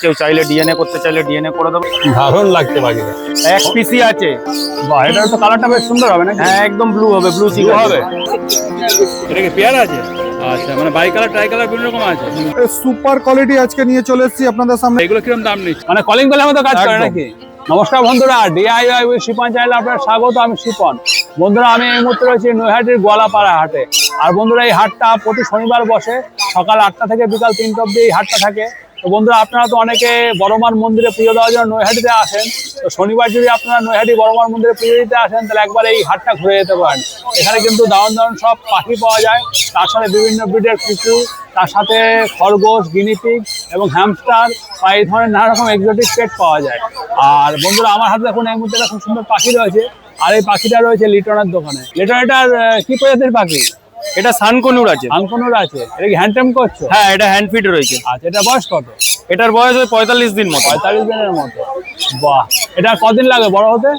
কেউ চাইলে ডিএনএ করতে চাইলে ডিএনএ করে দেবো। দারুণ লাগছে পাখিটা। এক পিসি আছে। বাহ, এটার তো কালারটা বেশ সুন্দর হবে নাকি? হ্যাঁ, একদম ব্লু হবে, ব্লু চিক হবে। এটা কি পেয়ার আছে? আচ্ছা, মানে বাই কালার ট্রাই কালার বিভিন্ন রকম আছে। সুপার কোয়ালিটি আজকে নিয়ে চলে এসেছি আপনাদের সামনে। এগুলো কিরকম দাম নিচ্ছে? মানে কলিং কলের মতো কাজ করে নাকি? নমস্কার বন্ধুরা, ডিআইওয়াই উইথ শিপন চ্যানেলে আপনাদের স্বাগত। আমি শিপন। বন্ধুরা, আমি এই মুহূর্তে রয়েছি নৈহাটির গোয়ালাপাড়া হাটে। আর বন্ধুরা, এই হাটটা প্রতি শনিবার বসে, সকাল 8টা থেকে বিকাল 3টা অবধি এই হাটটা থাকে। তো বন্ধুরা, আপনারা তো অনেকে বড়মার মন্দিরে পুজো দেওয়ার জন্য নৈহাটিতে আসেন। তো শনিবার যদি আপনারা নৈহাটি বড়মার মন্দিরে পুজো দিতে আসেন, তাহলে একবার এই হাটটা ঘুরে যেতে পারেন। এখানে কিন্তু দারুণ দারুণ সব পাখি পাওয়া যায়, তার সাথে বিভিন্ন ব্রিডের কুকুর, তার সাথে খরগোশ, গিনিপিগ এবং হ্যামস্টার বা এই ধরনের নানা রকম এক্সোটিক পেট পাওয়া যায়। আর বন্ধুরা, আমার হাতে দেখুন এই মুহূর্তে খুব সুন্দর পাখি রয়েছে। আর এই পাখিটা রয়েছে লিটনের দোকানে। লিটন, এটার কি প্রজাতির পাখি? এটা সানকনুর আছে। সানকনুর আছে। এটা কি হ্যান্ডটেম করছো? হ্যাঁ, এটা হ্যান্ড ফিড রয়েছে। আচ্ছা, এটা বয়স কত? এটার বয়স 45 দিন মতো। 45 দিনের মতো। বাহ, এটা কদিন লাগে বড় হতে?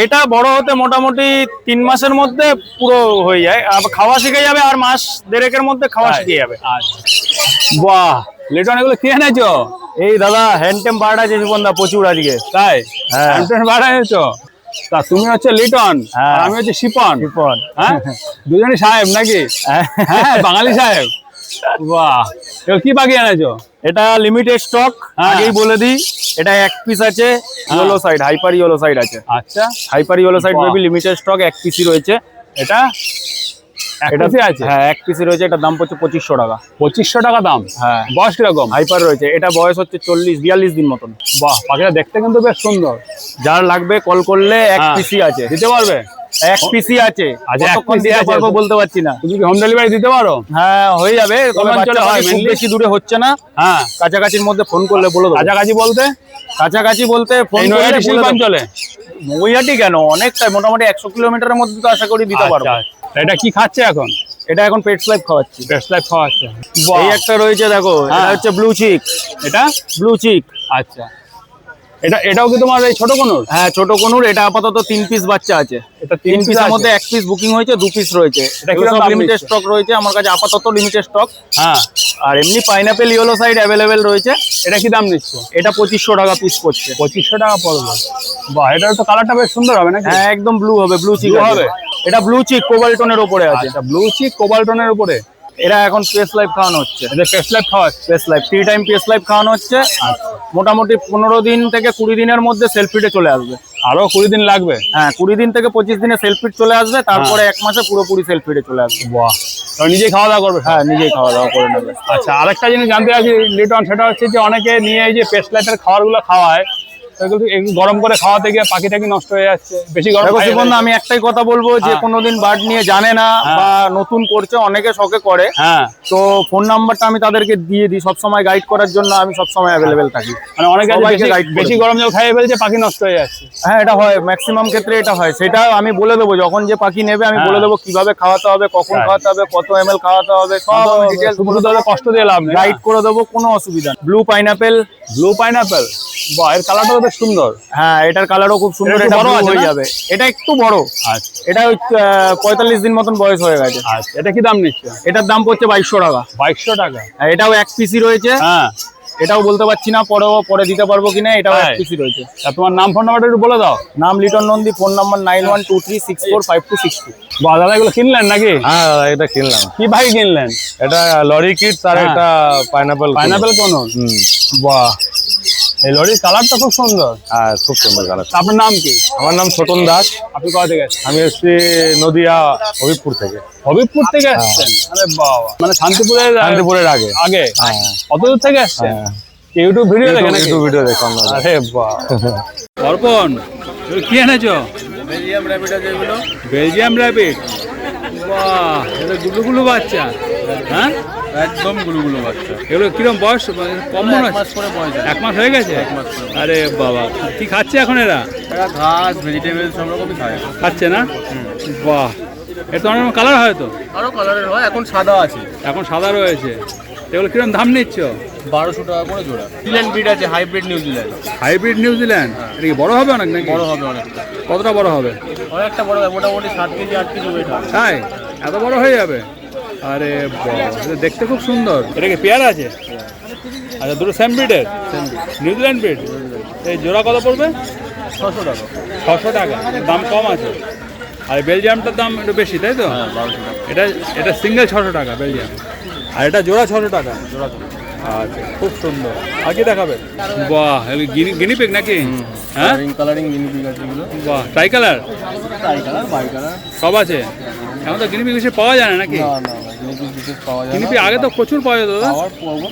এটা বড় হতে মোটামুটি 3 মাসের মধ্যে পুরো হয়ে যায়। আবার খাওয়া শিখে যাবে, আর মাস দেড়েকের মধ্যে খাওয়া শিখে যাবে। আচ্ছা, বাহ, লিটন এগুলো কি এনেছো? এই দাদা, হ্যান্ডটেম বার্ড আছে জীবনদা প্রচুর আজকে। তাই? হ্যাঁ। হ্যান্ডটেম বাড়া এনেছো? তা তুমি হচ্ছে লিটন, হ্যাঁ। আর আমি হচ্ছে শিপন। শিপন। হ্যাঁ, দুজনই সাহেব নাকি? হ্যাঁ, বাঙালি সাহেব। বাহ, এগুলো কি পাখি এনেছো? এটা লিমিটেড স্টক, হ্যাঁ। আগেই বলে দিই। এটা এক পিস আছে, yellow side, hyper yellow side আছে। আচ্ছা, হাইপার ইয়েলো সাইড বাহ। বেবি লিমিটেড স্টক, এক পিসি রয়েছে। এটা এটা এটা আছে? হ্যাঁ, এক পিসি রয়েছে। এটার দাম পড়ছে 2500 টাকা। 2500 টাকা দাম? হ্যাঁ। বয়স কিরকম? হাইপার রয়েছে। এটা বয়স হচ্ছে 42 দিন মতন। বাহ, পাখিটা দেখতে কিন্তু বেশ সুন্দর। যার লাগবে কল করলে এক হ্যাঁ। পিসি আছে। দিতে পারবে? এক পিসি আছে। আচ্ছা, এক কতক্ষণ পিসি দিতে আছে। পারবো বলতে পারছি না। তুমি কি হোম ডেলিভারি দিতে পারো? হ্যাঁ, হয়ে যাবে। তবে অঞ্চলে হয় খুব mainly? বেশি দূরে হচ্ছে না, হ্যাঁ। কাছাকাছির মধ্যে ফোন করলে বলে দেবো। কাছাকাছি বলতে? কাছাকাছি বলতে ফোন এই করলে নৈহাটি বলে দেবো। শিল্পাঞ্চলে? নৈহাটি কেন, অনেকটাই, মোটামুটি 100 কিলোমিটারের মধ্যে তো আশা করি দিতে পারবো। আচ্ছা, তা এটা কি খাচ্ছে এখন? এটা এখন পেটস লাইফ খাওয়াচ্ছি। বেস্ট লাইফ খাওয়াচ্ছে। এই একটা রয়েছে দেখো, হ্যাঁ। এটা হচ্ছে ব্লু চিক। এটা ব্লু চিক। আচ্ছা, এটাও কি তোমার এই ছোট কোনুর? হ্যাঁ, ছোট কোনুর। এটা আপাতত 3 পিস বাচ্চা আছে। এটা 3 পিসের মধ্যে 1 পিস বুকিং হয়েছে, 2 পিস রয়েছে। এটা এগুলো কিরকম সব দাম লিমিটেড নিচ্ছে? স্টক রয়েছে আমার কাছে, আপাতত লিমিটেড স্টক। হ্যাঁ। আর এমনি পাইনাপেল ইয়েলো সাইড অ্যাভেলেবেল রয়েছে। এটা কি দাম নিচ্ছ? এটা 2500 টাকা পিস পড়ছে। 2500 টাকা পড়বে। বাহ, এটার তো কালারটা বেশ সুন্দর হবে নাকি? হ্যাঁ, একদম ব্লু হবে, ব্লু চিক Blue হবে। হবে? এটা ব্লু চিক কোবাল্টনের উপরে আছে। আচ্ছা, ব্লু চিক কোবাল্টনের উপরে। এরা এখন পেস লাইফ খাওয়ানো হচ্ছে। এদের পেস্ট লাইফ খাওয়াচ্ছে? Pace life 3 time pace life খাওয়ানো হচ্ছে। মোটামুটি 15 দিন থেকে 20 দিনের মধ্যে সেলফিডে চলে আসবে। আরো 20 দিন লাগবে? হ্যাঁ, 20 দিন থেকে 25 দিনে সেলফিড চলে আসবে, তারপরে 1 মাসে পুরোপুরি সেলফিডে চলে আসবে। বাহ, তো নিজেই খাওয়া দাওয়া করবে? হ্যাঁ, নিজেই খাওয়া দাওয়া করে নেবে। আচ্ছা, আরেকটা জিনিস জানতে চাইছি লিটন, সেটা হচ্ছে যে অনেকে নিয়ে এই যে পেস্ট লাইফের খাবারগুলো খাওয়ায়, তো এগুলো একটু গরম করে খাওয়াতে গিয়ে পাখিটা কি নষ্ট হয়ে যাচ্ছে? বেশি গরম দেখো খাইয়ে শিবন, ফেলছে? আমি একটাই কথা বলবো, যে হ্যাঁ। কোনোদিন বার্ড নিয়ে জানে না হ্যাঁ। বা নতুন করছে, অনেকে শখে করে, হ্যাঁ, তো ফোন নাম্বারটা আমি তাদেরকে দিয়ে দিই সবসময়, গাইড করার জন্য আমি সবসময় অ্যাভেলেবেল থাকি। মানে অনেকে আছে সবাইকে বেশি guide করে বেশি দিই। গরম জল খাইয়ে ফেলছে, পাখি নষ্ট হয়ে যাচ্ছে। হ্যাঁ, এটা হয়, ম্যাক্সিমাম ক্ষেত্রে এটা হয়। সেটা আমি বলে দেবো, যখন যে পাখি নেবে আমি হ্যাঁ। বলে দেবো কিভাবে খাওয়াতে হবে, কখন Right. খাওয়াতে হবে, কত ml খাওয়াতে হবে, সব আমি ডিটেলস শুধু তো কষ্ট দিয়ে লাভ নেই। গাইড করে দেবো, কোনো অসুবিধা নেই। Blue pineapple. ব্লু পাইনাপেল, বাহ, এর কালারটা বেশ সুন্দর। হ্যাঁ, এটার কালারও খুব সুন্দর। এটা একটু এটা বড় বড় আছে হয়ে না? যাবে। এটা একটু বড়। আচ্ছা, এটা 45 দিন মতন বয়স হয়ে গেছে। আচ্ছা, এটা কি দাম নিচ্ছে? এটার দাম পড়ছে 2200 টাকা। 2200 টাকা? আর এটাও 1 পিসি রয়েছে। হ্যাঁ। এটাও বলতে পারছি না, পরে দিতে পারবো কিনা। এটাও 1 তাই? পিসি রয়েছে। তা তোমার নাম ফোন নাম্বারটা একটু বলে দাও। নাম লিটন নন্দী, ফোন নাম্বার 9123645262। বাহ, দাদা এগুলো কিনলেন নাকি? হ্যাঁ দাদা, এটা কিনলাম। কি ভাই কিনলেন? এটা লরি কিটস আর হ্যাঁ। একটা পাইনাপেল। পাইনাপেল কোন? বাহ, এই লরির কালারটা খুব সুন্দর। হ্যাঁ, খুব সুন্দর কালার। তা আপনার নাম কি? আমার নাম ছোটন দাস। আপনি কোথা থেকে এসেছেন? আমি এসেছি নদিয়া হবিবপুর থেকে। হবিবপুর থেকে এসেছেন? আরে বাবা, মানে শান্তিপুরের শান্তিপুরের আগে। আগে? হ্যাঁ। কত দূর থেকে এসেছেন? হ্যাঁ। ইউটিউব ভিডিও দেখে নাকি? ইউটিউব ভিডিও দেখলাম দাদা। আরে বাহ। অর্পণ, এগুলো কি এনেছো? বেলজিয়াম র‍্যাবিট আছে এগুলো। Belgium rabbit. বাহ, এটা গুলুগুলু বাচ্চা। হ্যাঁ, একদম গুলুগুলু বাচ্চা। এগুলো কিরকম বয়স? মানে কম মনে হচ্ছে? 1 মাস করে বয়স। 1 মাস হয়ে গেছে? আরে বাবা, কি খাচ্ছে এখন এরা? এরা ঘাস, ভেজিটেবল সব রকমই খায়। খাচ্ছে না? বাহ, এটা তো অনেক কালার হয় তো? আরো কালারের হয়, এখন সাদা আছে। এখন সাদা রয়েছে। এগুলো কিরকম দাম নিচ্ছ? 1200 টাকা করে জোড়া। নিউজিল্যান্ড ব্রিড আছে, হাইব্রিড নিউজিল্যান্ড। Hybrid New Zealand? এটা কি বড় হবে অনেক নাকি? বড় হবে অনেকটা। কতটা বড় হবে? অনেকটা বড় হবে, মোটামুটি 7 কেজি 8 কেজি ওয়েট হবে। তাই? এত বড় হয়ে যাবে? আরে বাহ, এটা দেখতে খুব সুন্দর। এটা কি পেয়ার আছে? আচ্ছা, দুটো সেম ব্রিডের, নিউজিল্যান্ড ব্রিড। এই জোড়া কত পড়বে? 600 টাকা। 600 টাকা, দাম কম আছে। আর বেলজিয়ামটার দাম একটু বেশি, তাই তো? হ্যাঁ, 1200 টাকা। এটা সিঙ্গেল 600 টাকা বেলজিয়াম, আর এটা জোড়া 600 টাকা। আচ্ছা, খুব সুন্দর। আর কি দেখাবে? বাহ, গিনিপিগ নাকি? হ্যাঁ, কালারিং গিনিপিগ আছে এগুলো। বাহ, tricolour tricolour, bicolour সব আছে। এখন তো গিনিপিগ বেশি পাওয়া যায় না নাকি? না না না, গিনিপিগ বিশেষ পাওয়া যায় না। গিনিপিগ আগে তো প্রচুর পাওয়া যেত দাদা।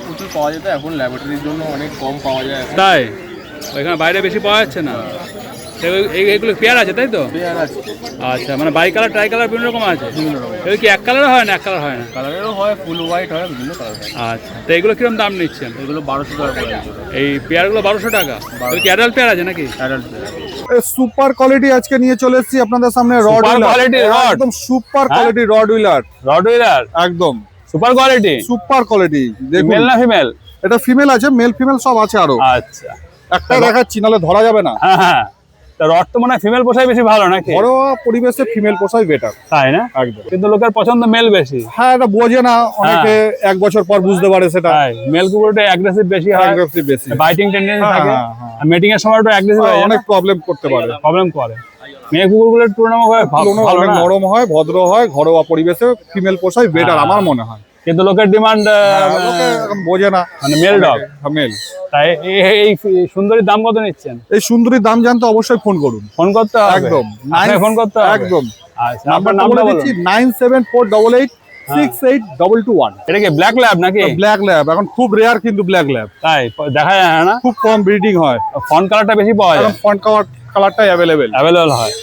প্রচুর পাওয়া যেত, এখন ল্যাবরেটরির জন্য অনেক কম পাওয়া যায় এখন। তাই এখানে বাইরে বেশি পাওয়া যাচ্ছে না। তো এইগুলো পেয়ার আছে, তাই তো? পেয়ার আছে, আচ্ছা, মানে বাই কালার ট্রাই কালার বিভিন্ন রকম আছে। বিভিন্ন রকম এগুলো কি এক কালার হয় না এক কালার হয় না? কালারেরও হয়, ফুল হোয়াইট হয়, বিভিন্ন কালার হয়। আচ্ছা, তো এগুলো কিরকম দাম নিচ্ছেন? এগুলো 1200 টাকা করে আছে। এই পেয়ারগুলো 1200 টাকা। এগুলো কি অ্যাডাল্ট পেয়ার আছে নাকি? Adult pair. সুপার কোয়ালিটি আজকে নিয়ে চলে এসেছি আপনাদের সামনে রড Super quality rod? একদম সুপার হ্যাঁ? কোয়ালিটি রড হুইলার, রডউইলার একদম সুপার কোয়ালিটি, সুপার কোয়ালিটি। দেখুন মেল না ফিমেল? এটা ফিমেল আছে, মেল ফিমেল সব আছে, আরো আচ্ছা, একটাই দেখাচ্ছি, নাহলে ধরা যাবে না। হ্যাঁ হ্যাঁ। তা রড তো মনে হয় ফিমেল পোষাই বেশি ভালো নাকি? ঘরোয়া পরিবেশে ফিমেল পোষাই বেটার, তাই না? একদম। কিন্তু লোকের পছন্দ মেল বেশি। হ্যাঁ, এটা বোঝে না অনেকে, 1 বছর পর বুঝতে পারে সেটা। তাই মেল কুকুরটা অ্যাগ্রেসিভ বেশি হয়, Aggressive বেশি, বাইটিং টেন্ডেন্সি হ্যাঁ, থাকে, হ্যাঁ, হ্যাঁ। আর মিটিং এর সময় একটু অ্যাগ্রেসিভ হয়, অনেক প্রবলেম করতে পারে, প্রবলেম করে। মেয়ে কুকুরগুলোর তুলনামূলক ভালো অনেক না? নরম হয়, ভদ্র হয়, ঘরোয়া পরিবেশে ফিমেল পোষাই বেটার হ্যাঁ। আমার মনে হয়। কিন্তু লোকের ডিমান্ড লোকে এখন বোঝে না, মানে মেল ডগ। মেল। তাই এই সুন্দরীর দাম কত নিচ্ছেন? এই সুন্দরীর দাম জানতে অবশ্যই ফোন করুন, ফোন করতে হবে, একদম। আপনাকে ফোন করতে হবে, একদম। আচ্ছা, আপনার নাম্বারটা নামটা বলে বলুন। দিচ্ছি 9748868221। এটা কি ব্ল্যাক ল্যাব নাকি? ব্ল্যাক ল্যাব এখন খুব রেয়ার, কিন্তু ব্ল্যাক ল্যাব তাই দেখা যায় না, খুব কম ব্রিডিং হয়, ফন্ট কালারটা বেশি পাওয়া যায়, এখন ফন্ট কালারটাই অ্যাভেলেবেল। অ্যাভেলেবল হয়।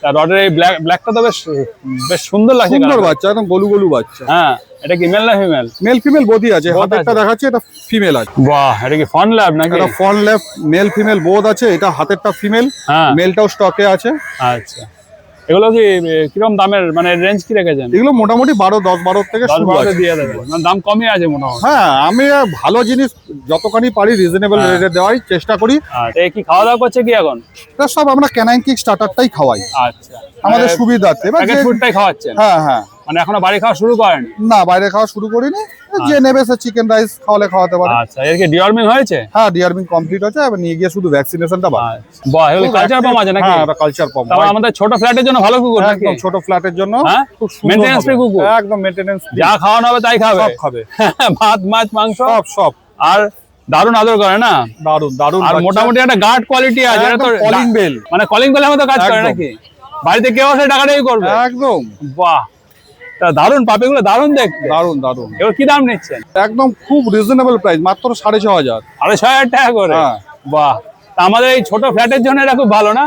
তা রডের এই ব্ল্যাকটা তো বেশ বেশ সুন্দর লাগছে সুন্দর colour টা। বাচ্চা, একদম গলু গলু বাচ্চা। হ্যাঁ, এটা কি মেল না ফিমেল? মেল ফিমেল বোধই আছে, Both হাতেরটা আছে। দেখাচ্ছি, এটা ফিমেল আছে। বাহ, এটা কি ফন ল্যাব নাকি? এটা ফন ল্যাব, মেল ফিমেল বোধ আছে, এটা হাতেরটা ফিমেল, হ্যাঁ, মেলটাও স্টকে আছে। আচ্ছা। এগুলো কি কিরকম দামের, মানে রেঞ্জ কি রেখেছেন? এগুলো মোটামুটি 10-12 থেকে 10 শুরু 12 আছে। দিয়ে দেবেন, মানে দাম কমই আছে মোটামুটি। হ্যাঁ, আমি ভালো জিনিস যতখানি পারি রিজনেবল হ্যাঁ। রেটে দেওয়ার চেষ্টা করি। আর এই কি খাওয়া দাওয়া করছে কি এখন? এটা সব আমরা ক্যানাইন কিক স্টার্টারটাই খাওয়াই আচ্ছা, আমাদের সুবিধার্থে। এবার প্যাকেট যে- ফুডটাই খাওয়াচ্ছেন? হ্যাঁ হ্যাঁ, মানে এখনো বাড়ি খাওয়া শুরু করেন? না বাইরে খাওয়া শুরু করিনি, যে নেবে সে চিকেন রাইস খাওয়ালে খাওয়াতে পারে। আচ্ছা, এর কি ডিওর্মিং হয়েছে? হ্যাঁ, ডিআরবিং কমপ্লিট হচ্ছে, এবার নিয়ে গিয়ে শুধু ভ্যাকসিনেশনটা বাকি। আচ্ছা, বাহ, এগুলো কালচার পাম্প আছে নাকি? হ্যাঁ, এটা কালচার পাম্প, তাও আমাদের ছোট ফ্ল্যাটের জন্য ভালো কুকুর নাকি? একদম ছোট ফ্ল্যাটের জন্য হ্যাঁ? খুব সুন্দর Maintenance হবে। free কুকুর? একদম মেইনটেনেন্স, যা খাওয়ানো হবে তাই খাবে, সব খাবে, ভাত মাছ মাংস সব সব আর দারুণ আদর করে না? দারুন দারুন আর মোটামুটি একটা গার্ড কোয়ালিটি আছে, এটা তো কলিং বেল, মানে কলিং বেলের মতো কাজ করে একদম। নাকি? বাড়িতে কেউ আসে টাকাটাই করবে? একদম বাহ, তা দারুণ, পাপিগুলো দারুণ দেখতে। দারুন দারুন, এগুলো কি দাম নিচ্ছেন? একদম খুব রিজনেবল প্রাইস, মাত্র 6500। 6,500 টাকা করে? হ্যাঁ। বাহ, তা আমাদের এই ছোট ফ্ল্যাটের জন্য এটা খুব ভালো না?